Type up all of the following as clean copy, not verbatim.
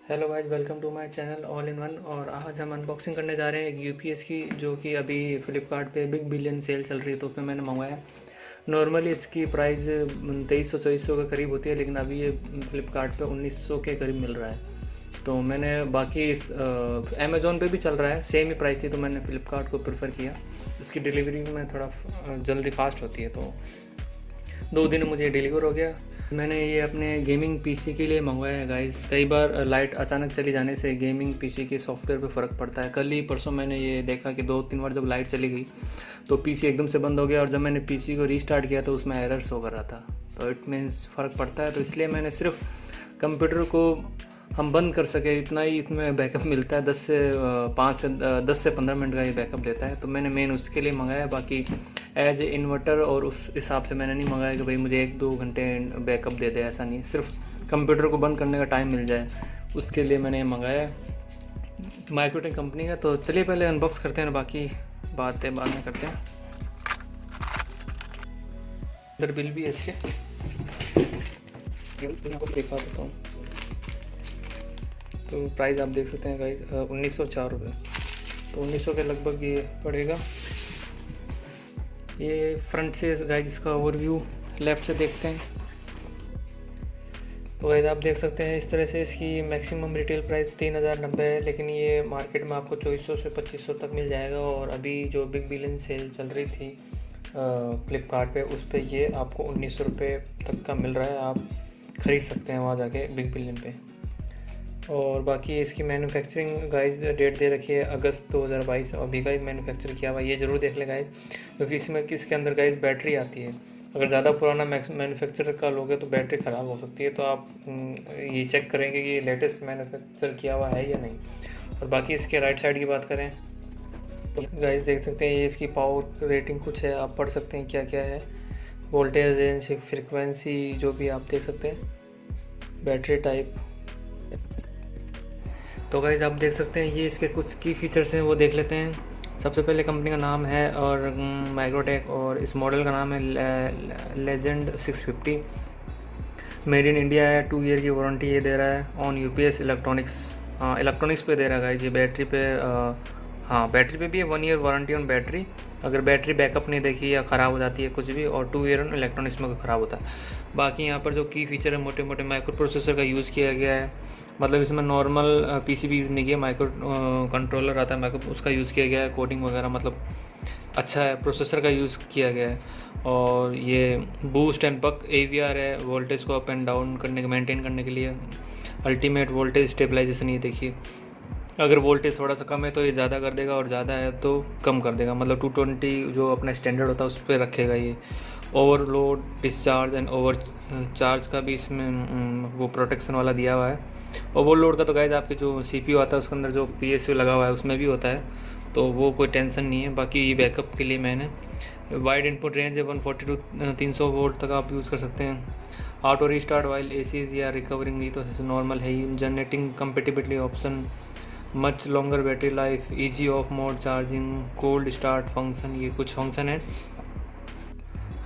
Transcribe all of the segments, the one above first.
Hello guys, welcome to my channel all in one. और आज हम अनबॉक्सिंग करने जा रहे हैं एक यूपीएस की, जो कि अभी फ्लिपकार्ट पे बिग बिलियन सेल चल रही है तो उसमें मैंने मंगवाया। नॉर्मली इसकी प्राइस 2300-2400 के करीब होती है, लेकिन अभी ये फ्लिपकार्ट पे 1900 के करीब मिल रहा है। तो मैंने बाकी इस अमेज़ॉन पे भी चल रहा है, सेम ही प्राइस थी, तो मैंने फ्लिपकार्ट को प्रेफर किया। इसकी डिलीवरी में थोड़ा जल्दी फास्ट होती है, तो 2 दिन में मुझे डिलीवर हो गया। मैंने ये अपने गेमिंग पीसी के लिए मंगवाया है गाइस। कई बार लाइट अचानक चली जाने से गेमिंग पीसी के सॉफ्टवेयर पे फ़र्क पड़ता है। कल ही परसों मैंने ये देखा कि 2-3 बार जब लाइट चली गई तो पीसी एकदम से बंद हो गया, और जब मैंने पीसी को रीस्टार्ट किया तो उसमें एरर शो कर रहा था। तो इट मीन्स फ़र्क पड़ता है। तो इसलिए मैंने सिर्फ कंप्यूटर को हम बंद कर सके इतना ही इसमें बैकअप मिलता है। 10 से 15 मिनट का ये बैकअप देता है, तो मैंने मेन उसके लिए मंगाया। बाकी एज ए इन्वर्टर और उस हिसाब से मैंने नहीं मंगाया कि भाई मुझे 1-2 घंटे बैकअप दे दे, ऐसा नहीं। सिर्फ कंप्यूटर को बंद करने का टाइम मिल जाए, उसके लिए मैंने मंगाया। माइक्रोटेक कंपनी का। तो चलिए पहले अनबॉक्स करते हैं, बाकी बातें बाद में करते हैं। इधर बिल भी है इसके, आपको दिखा देता हूँ। तो प्राइस आप देख सकते हैं गाइस, 1904 रुपये। तो 1900 के लगभग ये पड़ेगा। ये फ्रंट से गाइस इसका ओवरव्यू लेफ़्ट से देखते हैं। तो गाइस आप देख सकते हैं इस तरह से इसकी मैक्सिमम रिटेल प्राइस 3090 है, लेकिन ये मार्केट में आपको 2400 से 2500 तक मिल जाएगा। और अभी जो बिग बिलियन सेल चल रही थी फ्लिपकार्ट पे, उस पर ये आपको 1900 रुपये तक का मिल रहा है। आप ख़रीद सकते हैं वहाँ जाके बिग बिलियन पे। और बाकी इसकी मैन्युफैक्चरिंग गाइस डेट दे रखी है अगस्त 2022, अभी का ही मैन्युफैक्चर किया हुआ है। ये ज़रूर देख ले गाइस, क्योंकि इसमें किसके अंदर गाइस बैटरी आती है। अगर ज़्यादा पुराना मैन्युफैक्चर का लोगे तो बैटरी ख़राब हो सकती है। तो आप ये चेक करेंगे कि ये लेटेस्ट मैन्युफैक्चर किया हुआ है या नहीं। और बाकी इसके राइट साइड की बात करें तो गाइस देख सकते हैं ये इसकी पावर रेटिंग कुछ है, आप पढ़ सकते हैं क्या क्या है। वोल्टेज रेंज, फ्रिक्वेंसी, जो भी आप देख सकते हैं, बैटरी टाइप। तो गाइस आप देख सकते हैं ये इसके कुछ की फीचर्स हैं, वो देख लेते हैं। सबसे पहले कंपनी का नाम है और माइक्रोटेक, और इस मॉडल का नाम है लेजेंड 650। मेड इन इंडिया है। 2 ईयर की वारंटी ये दे रहा है ऑन यूपीएस इलेक्ट्रॉनिक्स। इलेक्ट्रॉनिक्स पे दे रहा है गाइस ये। बैटरी पे हाँ, बैटरी पे भी है 1 ईयर वारंटी ऑन बैटरी। अगर बैटरी बैकअप नहीं देखी या ख़राब हो जाती है कुछ भी, और 2 ईयर ऑन इलेक्ट्रॉनिक्स में ख़राब होता है। बाकी यहाँ पर जो की फीचर है, मोटे मोटे माइक्रो प्रोसेसर का यूज़ किया गया है। मतलब इसमें नॉर्मल पीसीबी यूज़ नहीं किया, माइक्रो कंट्रोलर आता है माइक्रो, उसका यूज़ किया गया है। कोडिंग वगैरह मतलब अच्छा है, प्रोसेसर का यूज़ किया गया है। और ये बूस्ट एंड बक AVR है, वोल्टेज को अप एंड डाउन करने के, मेंटेन करने के लिए। अल्टीमेट वोल्टेज स्टेबलाइजेशन, ये देखिए, अगर वोल्टेज थोड़ा सा कम है तो ये ज़्यादा कर देगा, और ज़्यादा है तो कम कर देगा। मतलब 220 जो अपना स्टैंडर्ड होता है उस पर रखेगा ये। Overload, discharge and over charge का भी इसमें वो प्रोटेक्शन वाला दिया हुआ है। ओवरलोड का तो गाइस आपके जो CPU आता है उसके अंदर जो PSU लगा हुआ है उसमें भी होता है, तो वो कोई टेंशन नहीं है। बाकी ये बैकअप के लिए मैंने वाइड इनपुट रेंज है, 140 to 300 वोल्ट तक आप यूज़ कर सकते हैं। ऑटो रीस्टार्ट वाइल ACs या रिकवरिंग, ये तो नॉर्मल है ही। Generating compatibility option, much longer battery life, easy off mode charging, cold start function, ये कुछ फंक्शन है।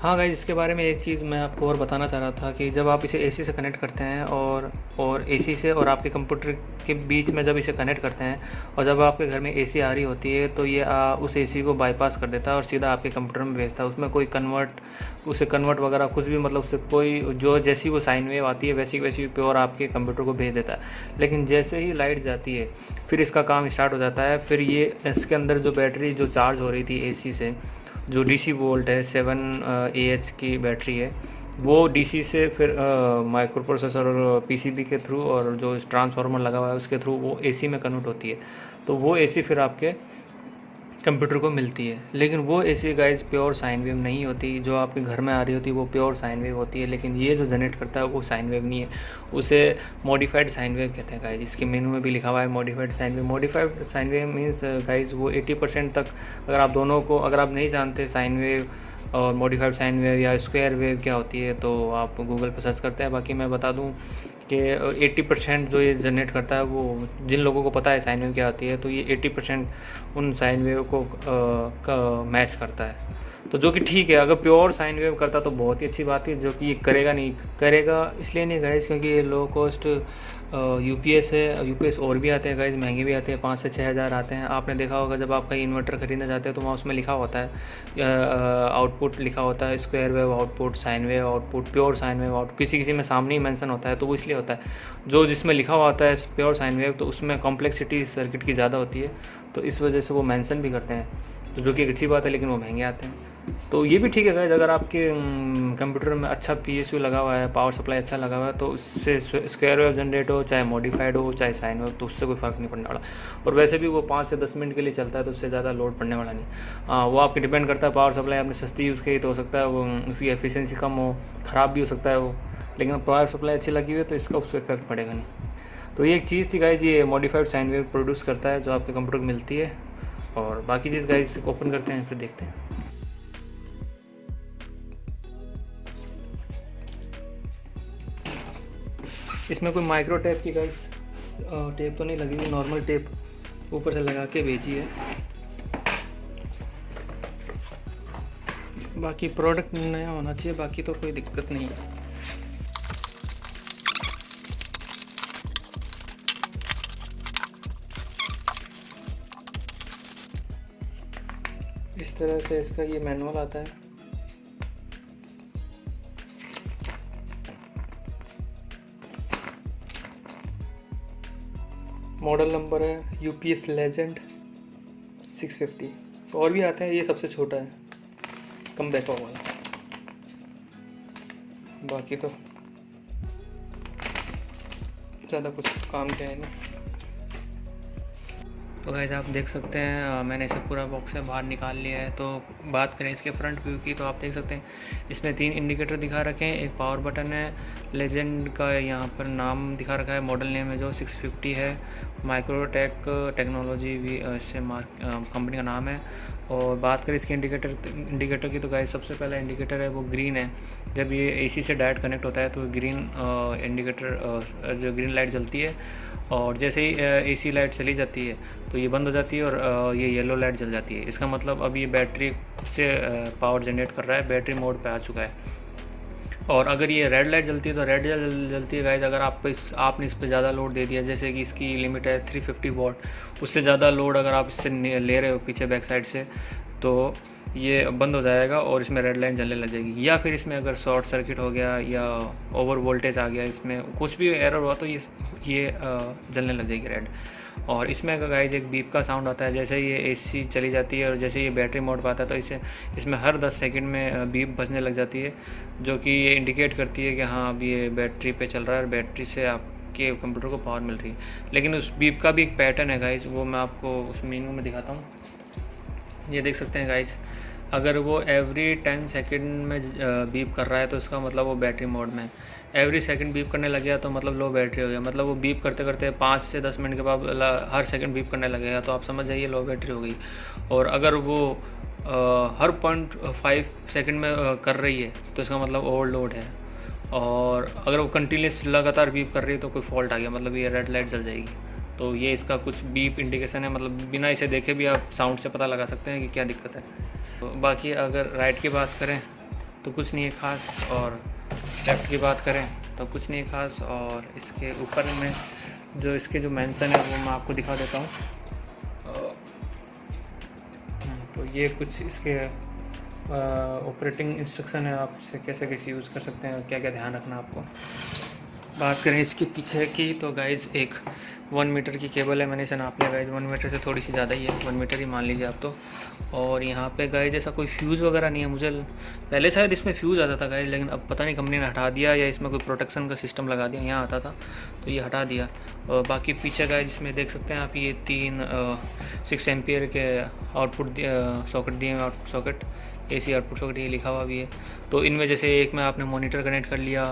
हाँ गाइस, इसके बारे में एक चीज़ मैं आपको और बताना चाह रहा था कि जब आप इसे AC से कनेक्ट करते हैं और AC से और आपके कंप्यूटर के बीच में जब इसे कनेक्ट करते हैं, और जब आपके घर में AC आ रही होती है, तो ये उस AC को बाईपास कर देता है और सीधा आपके कंप्यूटर में भेजता है। उसमें कोई कन्वर्ट वगैरह कुछ भी, मतलब उससे कोई जो जैसी वो साइन वेव आती है वैसी वैसी प्योर आपके कंप्यूटर को भेज देता है। लेकिन जैसे ही लाइट जाती है फिर इसका काम स्टार्ट हो जाता है। फिर ये इसके अंदर जो बैटरी जो चार्ज हो रही थी AC से, जो DC वोल्ट है, 7Ah की बैटरी है, वो DC से फिर माइक्रो प्रोसेसर और PCB के थ्रू, और जो ट्रांसफार्मर लगा हुआ है उसके थ्रू वो AC में कन्वर्ट होती है। तो वो AC फिर आपके कंप्यूटर को मिलती है। लेकिन वो AC guys pure sine wave नहीं होती। जो आपके घर में आ रही होती है वो प्योर साइन वेव होती है, लेकिन ये जो जनरेट करता है वो साइन वेव नहीं है, उसे मॉडिफाइड साइन वेव कहते हैं गाइस। इसके मेनू में भी लिखा हुआ है modified sine wave. Modified sine wave means guys वो 80% तक, अगर आप दोनों को, अगर आप नहीं जानते साइन वेव और मॉडिफाइड साइन वेव या स्क्वायर वेव क्या होती है, तो आप गूगल पर सर्च करते हैं। बाकी मैं बता दूं कि 80% जो ये जनरेट करता है, वो जिन लोगों को पता है साइन वेव क्या होती है, तो ये 80% उन साइन वेव को मैच करता है। तो जो कि ठीक है, अगर प्योर साइन वेव करता तो बहुत ही अच्छी बात है, जो कि ये करेगा नहीं, करेगा इसलिए नहीं गाइज क्योंकि ये लो कॉस्ट यूपीएस है। यूपीएस और भी आते हैं गाइज, महंगे भी आते हैं, 5 से 6 हज़ार आते हैं। आपने देखा होगा जब आप कहीं इन्वर्टर खरीदने जाते हैं तो वहाँ उसमें लिखा होता है आउटपुट लिखा होता है, square wave output, sine wave output, pure sine wave output, किसी किसी में सामने ही मेंशन होता है। तो वो इसलिए होता है, जो जिसमें लिखा हुआ होता है प्योर साइन वेव तो उसमें कॉम्प्लेक्सिटी सर्किट की ज़्यादा होती है, तो इस वजह से वो मेंशन भी करते हैं, तो जो कि एक अच्छी बात है, लेकिन वो महंगे आते हैं। तो ये भी ठीक है गाइज, अगर आपके कंप्यूटर में अच्छा पीएसयू लगा हुआ है, पावर सप्लाई अच्छा लगा हुआ है, तो उससे स्क्वायर वेव जनरेट हो, चाहे मॉडिफाइड हो, चाहे साइन हो, तो उससे कोई फ़र्क नहीं पड़ने वाला। और वैसे भी वो 5 से 10 मिनट के लिए चलता है, तो उससे ज़्यादा लोड पड़ने वाला नहीं। हाँ, वो आपके डिपेंड करता है, पावर सप्लाई आपने सस्ती यूज़ की तो हो सकता है वो उसकी एफिशिएंसी कम हो, ख़राब भी हो सकता है वो, लेकिन पावर सप्लाई अच्छी लगी हुई है तो इसका उससे इफेक्ट पड़ेगा नहीं। तो ये एक चीज़ थी गाइज, ये मॉडिफाइड साइन वेव प्रोड्यूस करता है जो आपके कंप्यूटर को मिलती है। और बाकी चीज़ गाइज ओपन करते हैं फिर देखते हैं। इसमें कोई माइक्रो टेप की गाइस टेप तो नहीं लगी हुई, नॉर्मल टेप ऊपर से लगा के भेजी है। बाकी प्रोडक्ट नया होना चाहिए, बाकी तो कोई दिक्कत नहीं है। इस तरह से इसका ये मैनुअल आता है। मॉडल नंबर है यूपीएस लेजेंड 650। और भी आते हैं, ये सबसे छोटा है, कम बैकअप वाला। बाकी तो ज़्यादा कुछ काम के है नहीं। तो गाइस आप देख सकते हैं मैंने इसे पूरा बॉक्स से बाहर निकाल लिया है। तो बात करें इसके फ्रंट व्यू की, तो आप देख सकते हैं इसमें 3 इंडिकेटर दिखा रखे हैं, एक पावर बटन है, लेजेंड का यहाँ पर नाम दिखा रखा है, मॉडल नेम है जो 650 है, माइक्रोटेक टेक्नोलॉजी भी इससे कंपनी का नाम है। और बात करें इसके इंडिकेटर की, तो गाइस सबसे पहला इंडिकेटर है वो ग्रीन है। जब ये एसी से डायरेक्ट कनेक्ट होता है तो ग्रीन इंडिकेटर जो ग्रीन लाइट जलती है, और जैसे ही एसी लाइट चली जाती है तो ये बंद हो जाती है और ये येलो लाइट जल जाती है। इसका मतलब अब ये बैटरी से पावर जनरेट कर रहा है, बैटरी मोड पे आ चुका है। और अगर ये रेड लाइट जलती है तो रेड जलती है गाइज अगर आपने इस पर ज़्यादा लोड दे दिया, जैसे कि इसकी लिमिट है 350 वॉट, उससे ज़्यादा लोड अगर आप इससे ले रहे हो पीछे बैक साइड से, तो ये बंद हो जाएगा और इसमें रेड लाइट जलने लग जाएगी। या फिर इसमें अगर शॉर्ट सर्किट हो गया या ओवर वोल्टेज आ गया, इसमें कुछ भी एरर हुआ तो ये जलने लग जाएगी रेड। और इसमें अगर गाइज एक बीप का साउंड आता है, जैसे ये एसी चली जाती है और जैसे ये बैटरी मोड पर आता है तो इसमें हर 10 सेकंड में बीप बजने लग जाती है, जो कि ये इंडिकेट करती है कि हाँ अब ये बैटरी पे चल रहा है और बैटरी से आपके कंप्यूटर को पावर मिल रही है। लेकिन उस बीप का भी एक पैटर्न है गाइज, वो मैं आपको उस मेनू में दिखाता हूँ। ये देख सकते हैं गाइज, अगर वो एवरी 10 सेकंड में बीप कर रहा है तो इसका मतलब वो बैटरी मोड में है। एवरी सेकंड बीप करने लग गया तो मतलब लो बैटरी हो गया, मतलब वो बीप करते करते 5 से 10 मिनट के बाद हर सेकंड बीप करने लगेगा तो आप समझ जाइए लो बैटरी हो गई। और अगर वो हर 0.5 सेकंड में कर रही है तो इसका मतलब ओवरलोड है। और अगर वो कंटिन्यूस लगातार बीप कर रही है तो कोई फॉल्ट आ गया, मतलब ये रेड लाइट जल जाएगी। तो ये इसका कुछ बीप इंडिकेशन है, मतलब बिना इसे देखे भी आप साउंड से पता लगा सकते हैं कि क्या दिक्कत है। तो बाकी अगर राइट की बात करें तो कुछ नहीं है ख़ास, और लेफ़्ट की बात करें तो कुछ नहीं ख़ास। और इसके ऊपर में जो इसके जो मेंशन है वो मैं आपको दिखा देता हूँ। तो ये कुछ इसके ऑपरेटिंग इंस्ट्रक्शन है, आप इसे कैसे कैसे यूज़ कर सकते हैं और क्या क्या ध्यान रखना आपको। बात करें इसके पीछे की तो गाइज़ एक 1 मीटर की केबल है, मैंने इसे नाप लिया गाइज, 1 मीटर से थोड़ी सी ज़्यादा ही है, 1 मीटर ही मान लीजिए आप तो। और यहाँ पे गाइज ऐसा कोई फ्यूज़ वगैरह नहीं है, मुझे पहले शायद इसमें फ्यूज़ आता था गाइज, लेकिन अब पता नहीं कंपनी ने हटा दिया या इसमें कोई प्रोटेक्शन का सिस्टम लगा दिया, यहाँ आता था तो ये हटा दिया। और बाकी पीछे गाइज इसमें देख सकते हैं आप ये 3 6 एम्पियर के आउटपुट सॉकेट दिए हैं, सॉकेट एसी आउटपुट सॉकेट ये लिखा हुआ भी है। तो इनमें जैसे एक में आपने मॉनिटर कनेक्ट कर लिया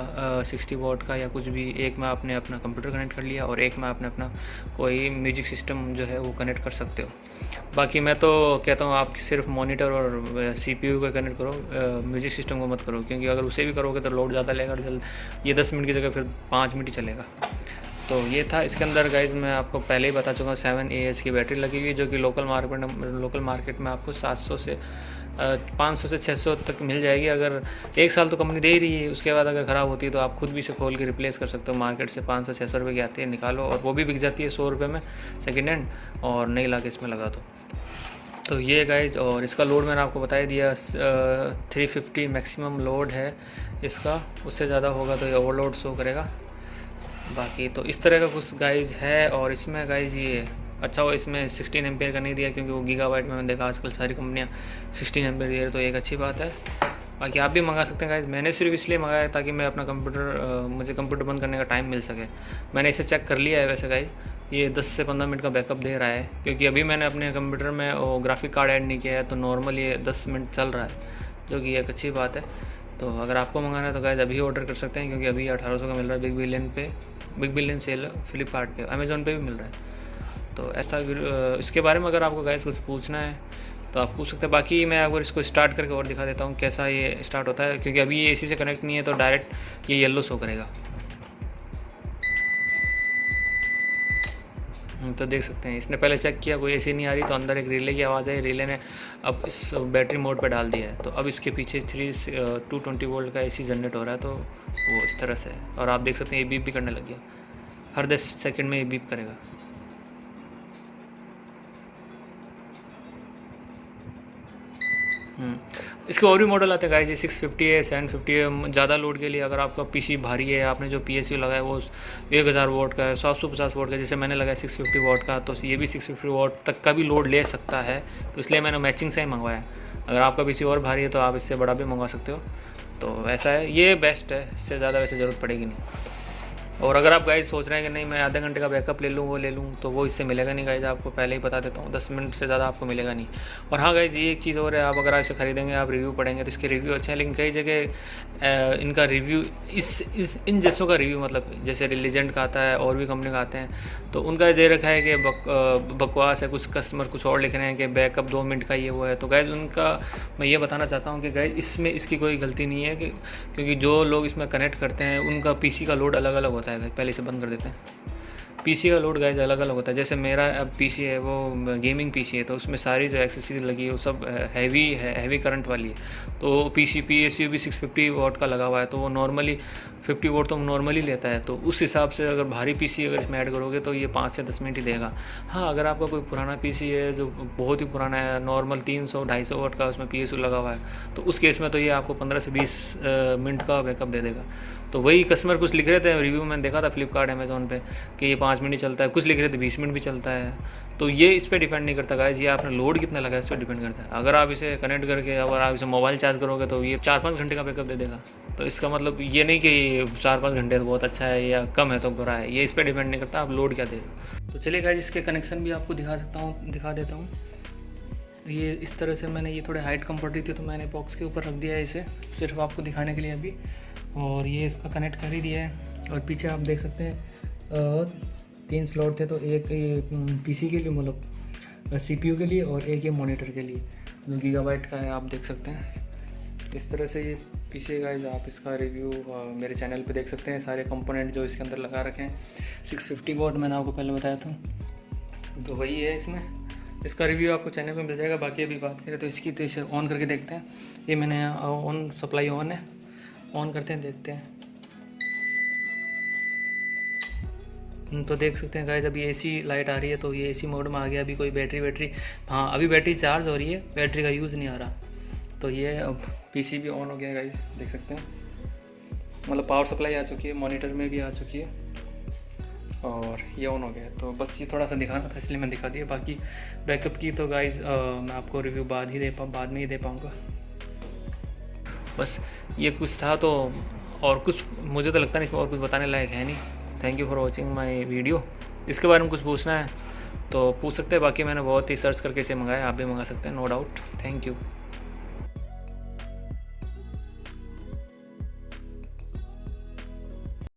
60 वॉट का या कुछ भी, एक में आपने अपना कंप्यूटर कनेक्ट कर लिया और एक में आपने अपना कोई म्यूजिक सिस्टम जो है वो कनेक्ट कर सकते हो। बाकी मैं तो कहता हूँ आप सिर्फ मॉनिटर और सीपीयू का कनेक्ट करो, म्यूजिक सिस्टम को मत करो, क्योंकि अगर उसे भी करोगे तो लोड ज़्यादा लेगा और ये 10 मिनट की जगह फिर 5 मिनट ही चलेगा। तो ये था इसके अंदर गाइज, मैं आपको पहले ही बता चुका हूँ 7 AH की बैटरी लगी हुई, जो कि लोकल मार्केट में आपको 700 से 500 से 600 तक मिल जाएगी। अगर 1 साल तो कंपनी दे ही रही है, उसके बाद अगर ख़राब होती है तो आप खुद भी इसे खोल के रिप्लेस कर सकते हो। मार्केट से 500-600 रुपये की आती है, निकालो, और वो भी बिक जाती है 100 रुपये में सेकेंड हैंड, और नई ला के इसमें लगा दो। तो ये गाइज, और इसका लोड मैंने आपको बता ही दिया, 350 मैक्सिमम लोड है इसका, उससे ज़्यादा होगा तो ये ओवरलोड शो करेगा। बाकी तो इस तरह का कुछ गाइज है। और इसमें गाइज ये अच्छा हो, इसमें 16 एम्पेयर का नहीं दिया, क्योंकि वो गीगाबाइट में मैंने देखा आजकल सारी कंपनियां 16 एम्पेयर दे रही है, तो एक अच्छी बात है। बाकी आप भी मंगा सकते हैं गाइज। मैंने सिर्फ इसलिए मंगाया ताकि मैं अपना मुझे कंप्यूटर बंद करने का टाइम मिल सके। मैंने इसे चेक कर लिया है वैसे गाइज, ये 10 से 15 मिनट का बैकअप दे रहा है, क्योंकि अभी मैंने अपने कंप्यूटर में वो ग्राफिक कार्ड ऐड नहीं किया है, तो नॉर्मल ये 10 मिनट चल रहा है, जो कि एक अच्छी बात है। तो अगर आपको मंगाना है तो गाइज अभी ऑर्डर कर सकते हैं, क्योंकि अभी 1800 का मिल रहा है बिग बिलियन सेल फ्लिपकार्ट पे, अमेज़ॉन पे भी मिल रहा है। तो ऐसा इसके बारे में अगर आपको गाइज कुछ पूछना है तो आप पूछ सकते हैं। बाकी मैं अगर इसको स्टार्ट करके और दिखा देता हूँ कैसा ये स्टार्ट होता है, क्योंकि अभी ये एसी से कनेक्ट नहीं है, तो डायरेक्ट ये येलो शो करेगा। तो देख सकते हैं, इसने पहले चेक किया कोई एसी नहीं आ रही, तो अंदर एक रिले की आवाज़ आई, रिले ने अब इस बैटरी मोड पे डाल दिया है। तो अब इसके पीछे 220 वोल्ट का एसी जनरेट हो रहा है, तो वो इस तरह से है। और आप देख सकते हैं ये बीप भी करने लग गया, हर 10 सेकंड में ये बीप करेगा। इसके और भी मॉडल आते हैं गाइस, ये 650 है, 750 है। ज़्यादा लोड के लिए अगर आपका पीसी भारी है, आपने जो PSU लगाया वो 1000 वोट का है, 750 वोट का, जैसे मैंने लगाया 650 वोट का, तो ये भी 650 वोट तक का भी लोड ले सकता है। तो इसलिए मैंने मैचिंग से ही मंगवाया। अगर आपका पीसी और भारी है तो आप इससे बड़ा भी मंगवा सकते हो। तो ऐसा है, ये बेस्ट है, इससे ज़्यादा वैसे ज़रूरत पड़ेगी नहीं। और अगर आप गाइज सोच रहे हैं कि नहीं मैं आधे घंटे का बैकअप ले लूँ, वो ले लूँ, तो वो इससे मिलेगा नहीं गाइज, आपको पहले ही बता देता हूँ, 10 मिनट से ज़्यादा आपको मिलेगा नहीं। और हाँ गाइज, ये एक चीज़ और है, आप अगर इसे खरीदेंगे, आप रिव्यू पढ़ेंगे तो इसके रिव्यू अच्छे हैं, लेकिन कई जगह इनका रिव्यू इन जैसों का रिव्यू, मतलब जैसे रिलीजेंट का आता है और भी कंपनी का आते हैं, तो उनका दे रखा है कि बकवास है, कुछ कस्टमर कुछ और लिख रहे हैं कि बैकअप 2 मिनट का ये वो है। तो गाइज उनका मैं ये बताना चाहता हूँ कि गाइज इसमें इसकी कोई गलती नहीं है, क्योंकि जो लोग इसमें कनेक्ट करते हैं उनका पीसी का लोड अलग अलग होता है। पहले से बंद कर देते हैं। पीसी का लोड गाइज अलग अलग होता है। जैसे मेरा अब पीसी है वो गेमिंग पीसी है, तो उसमें सारी जो एक्सेसरीज लगी है वो सब हैवी करंट वाली है। तो PSU भी 650 वॉट का लगा हुआ है, तो वो नॉर्मली 50 वोट तो नॉर्मली लेता है। तो उस हिसाब से अगर भारी पीसी अगर इसमें ऐड करोगे तो ये 5 से 10 मिनट ही देगा। हाँ, अगर आपका कोई पुराना पीसी है जो बहुत ही पुराना है, नॉर्मल 300-250 वोट का उसमें PSU लगा हुआ है, तो उस केस में तो ये आपको 15 से 20 मिनट का बैकअप दे देगा। तो वही कस्टमर कुछ लिख रहे थे रिव्यू, मैंने देखा था फ्लिपकार्ट अमेज़ॉन पे कि ये 5 मिनट ही चलता है, कुछ लिख रहे थे 20 मिनट भी चलता है। तो ये इस पर डिपेंड नहीं करता गाइस, ये आपने लोड कितना लगा है इस पर डिपेंड करता है। अगर आप इसे कनेक्ट करके अगर आप इसे मोबाइल चार्ज करोगे तो ये 4-5 घंटे का बैकअप दे देगा। तो इसका मतलब ये नहीं कि 4-5 घंटे तो बहुत अच्छा है या कम है तो बुरा है, ये इस पर डिपेंड नहीं करता आप लोड क्या दे रहे हो। तो चलिए गाइस, इसके कनेक्शन भी आपको दिखा देता हूँ। ये इस तरह से मैंने ये थोड़े हाइट कम पड़ रही थी तो मैंने बॉक्स के ऊपर रख दिया है इसे, सिर्फ आपको दिखाने के लिए अभी। और ये इसका कनेक्ट कर ही दिया है। और पीछे आप देख सकते हैं 3 स्लॉट थे, तो एक ये पीसी के लिए, मतलब CPU के लिए, और एक ये मॉनिटर के लिए जो गीगाबाइट का है, आप देख सकते हैं। इस तरह से ये पीसी गाइस, आप इसका रिव्यू मेरे चैनल पे देख सकते हैं, सारे कंपोनेंट जो इसके अंदर लगा रखे हैं। 650 वॉट मैंने आपको पहले बताया था, तो वही है इसमें। इसका रिव्यू आपको चैनल पे मिल जाएगा। बाकी अभी बात करें तो इसकी, तो इसे ऑन करके देखते हैं। ये मैंने ऑन सप्लाई ऑन है, ऑन करते हैं, देखते हैं। तो देख सकते हैं गाइस, अभी AC लाइट आ रही है, तो ये AC मोड में आ गया। अभी कोई बैटरी हाँ, अभी बैटरी चार्ज हो रही है, बैटरी का यूज़ नहीं आ रहा। तो ये अब PC भी ऑन हो गया गाइस, देख सकते हैं, मतलब पावर सप्लाई आ चुकी है, मॉनिटर में भी आ चुकी है, और ये ऑन हो गया। तो बस ये थोड़ा सा दिखाना था, इसलिए मैं दिखा दिया। बाकी बैकअप की तो गाइस मैं आपको रिव्यू बाद में ही दे पाऊँगा। बस ये कुछ था, तो और कुछ मुझे तो लगता नहीं इसमें और कुछ बताने लायक है नहीं। Thank you for watching my video. इसके बारे में कुछ पूछना है तो पूछ सकते हैं। बाकी मैंने बहुत ही सर्च करके इसे मंगाया, आप भी मंगा सकते हैं, नो डाउट। Thank you.